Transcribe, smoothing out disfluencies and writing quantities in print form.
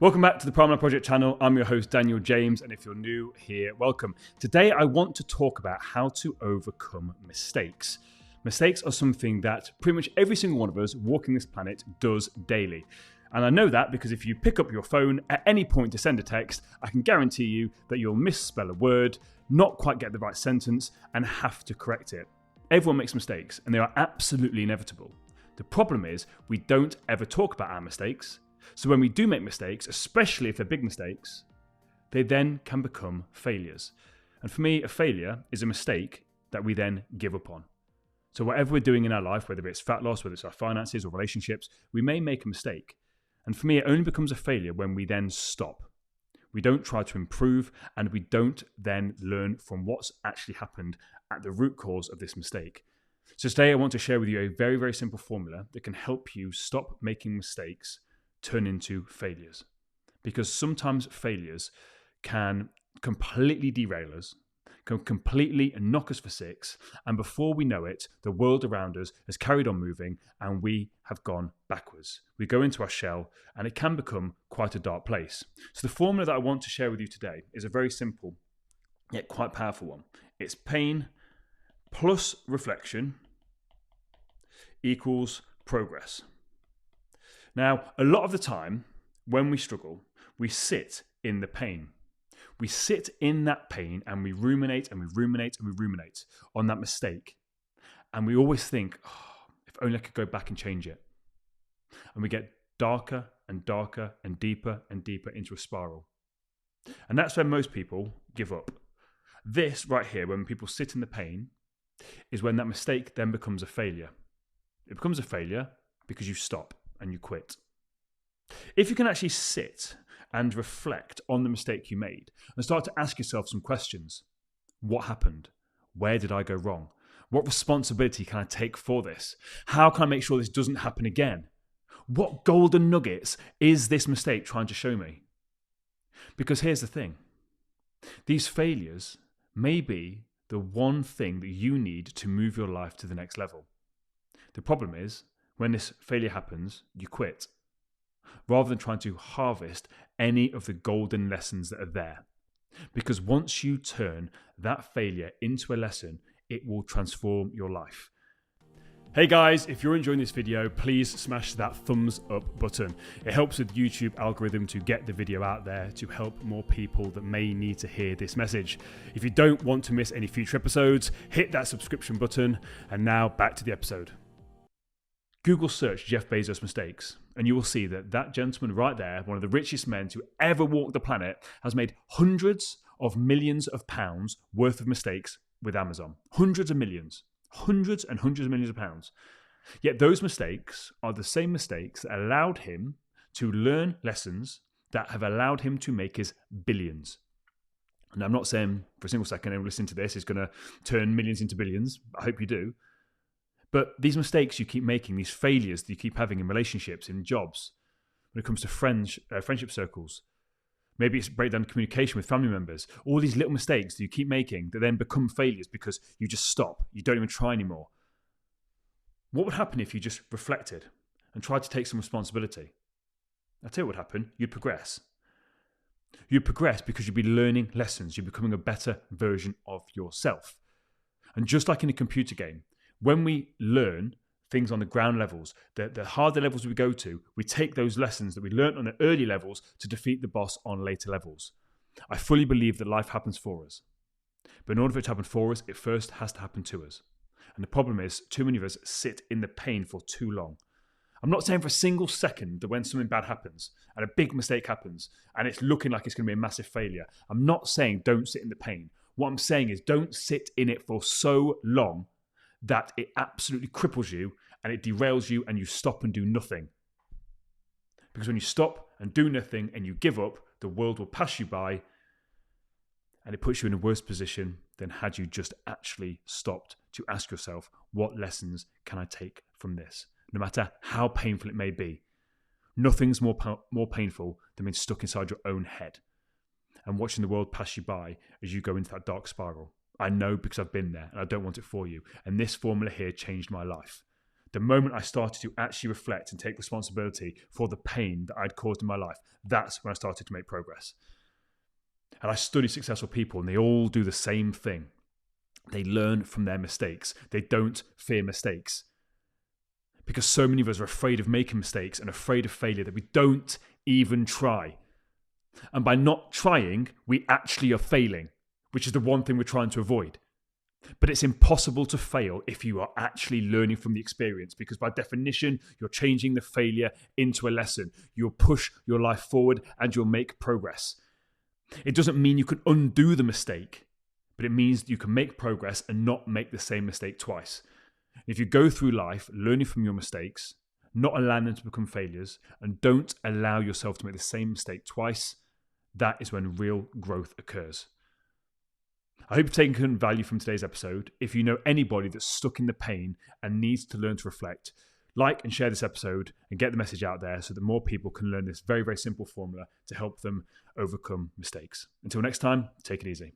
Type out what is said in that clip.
Welcome back to the Propel Project channel. I'm your host, Daniel James, and if you're new here, welcome. Today, I want to talk about how to overcome mistakes. Mistakes are something that pretty much every single one of us walking this planet does daily. And I know that because if you pick up your phone at any point to send a text, I can guarantee you that you'll misspell a word, not quite get the right sentence, and have to correct it. Everyone makes mistakes, and they are absolutely inevitable. The problem is we don't ever talk about our mistakes. So when we do make mistakes, especially if they're big mistakes, they then can become failures. And for me, a failure is a mistake that we then give up on. So whatever we're doing in our life, whether it's fat loss, whether it's our finances or relationships, we may make a mistake. And for me, it only becomes a failure when we then stop. We don't try to improve, and we don't then learn from what's actually happened at the root cause of this mistake. So today I want to share with you a very, very simple formula that can help you stop making mistakes turn into failures. Because sometimes failures can completely derail us, can completely knock us for six, and before we know it, the world around us has carried on moving and we have gone backwards. We go into our shell and it can become quite a dark place. So the formula that I want to share with you today is a very simple yet quite powerful one. It's pain plus reflection equals progress. Now, a lot of the time when we struggle, we sit in the pain. We sit in that pain and we ruminate and we ruminate and we ruminate on that mistake. And we always think, if only I could go back and change it. And we get darker and darker and deeper into a spiral. And that's where most people give up. This right here, when people sit in the pain, is when that mistake then becomes a failure. It becomes a failure because you stop and you quit. If you can actually sit and reflect on the mistake you made and start to ask yourself some questions. What happened? Where did I go wrong? What responsibility can I take for this? How can I make sure this doesn't happen again? What golden nuggets is this mistake trying to show me? Because here's the thing. These failures may be the one thing that you need to move your life to the next level. The problem is, when this failure happens, you quit, rather than trying to harvest any of the golden lessons that are there. Because once you turn that failure into a lesson, it will transform your life. Hey guys, if you're enjoying this video, please smash that thumbs up button. It helps with YouTube algorithm to get the video out there to help more people that may need to hear this message. If you don't want to miss any future episodes, hit that subscription button. And now back to the episode. Google search Jeff Bezos mistakes, and you will see that that gentleman right there, one of the richest men to ever walk the planet, has made hundreds of millions of pounds worth of mistakes with Amazon. Hundreds of millions. Hundreds and hundreds of millions of pounds. Yet those mistakes are the same mistakes that allowed him to learn lessons that have allowed him to make his billions. And I'm not saying for a single second anyone listening to this is going to turn millions into billions. I hope you do. But these mistakes you keep making, these failures that you keep having in relationships, in jobs, when it comes to friendship circles, maybe it's breakdown communication with family members, all these little mistakes that you keep making that then become failures because you just stop, you don't even try anymore. What would happen if you just reflected and tried to take some responsibility? I'll tell you what would happen. You'd progress. You'd progress because you'd be learning lessons. You're becoming a better version of yourself. And just like in a computer game, when we learn things on the ground levels, the harder levels we go to, we take those lessons that we learned on the early levels to defeat the boss on later levels. I fully believe that life happens for us. But in order for it to happen for us, it first has to happen to us. And the problem is, too many of us sit in the pain for too long. I'm not saying for a single second that when something bad happens and a big mistake happens and it's looking like it's going to be a massive failure, I'm not saying don't sit in the pain. What I'm saying is don't sit in it for so long that it absolutely cripples you and it derails you and you stop and do nothing. Because when you stop and do nothing and you give up, the world will pass you by and it puts you in a worse position than had you just actually stopped to ask yourself, what lessons can I take from this? No matter how painful it may be. Nothing's more painful than being stuck inside your own head and watching the world pass you by as you go into that dark spiral. I know because I've been there and I don't want it for you. And this formula here changed my life. The moment I started to actually reflect and take responsibility for the pain that I'd caused in my life, that's when I started to make progress. And I study successful people, and they all do the same thing. They learn from their mistakes. They don't fear mistakes. Because so many of us are afraid of making mistakes and afraid of failure that we don't even try. And by not trying, we actually are failing, which is the one thing we're trying to avoid. But it's impossible to fail if you are actually learning from the experience, because by definition, you're changing the failure into a lesson. You'll push your life forward and you'll make progress. It doesn't mean you can undo the mistake, but it means you can make progress and not make the same mistake twice. If you go through life learning from your mistakes, not allowing them to become failures, and don't allow yourself to make the same mistake twice, that is when real growth occurs. I hope you've taken value from today's episode. If you know anybody that's stuck in the pain and needs to learn to reflect, like and share this episode and get the message out there so that more people can learn this very, very simple formula to help them overcome mistakes. Until next time, take it easy.